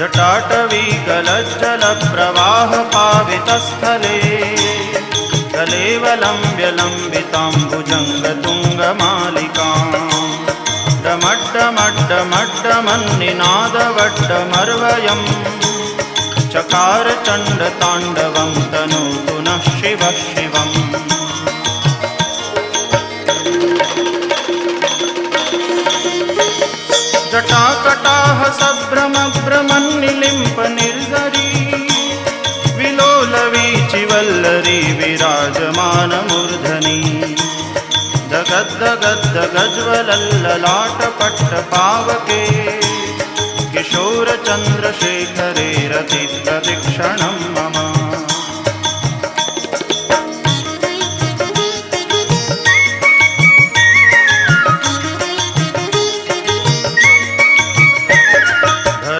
जटाटवी गलज्जलप्रवाहपावितस्थले कलेवलम्ब्य लम्बिताम्बुजङ्गतुङ्गमालिकाम् डमड्डमड्डमड्डमन्निनादवड्डमर्वयम् चकार चण्डताण्डवं तनोतु नः शिवः शिवम्। जटाकटाह सभ्रमभ्रमन्निलिम्प निर्झरी विलोलवीचिवल्लरी विराजमानमूर्धनि दगद्दगद्दगज्ज्वलल्ललाटपट्टपावके किशोरचन्द्रशेखरे रतिप्रतिक्षणम्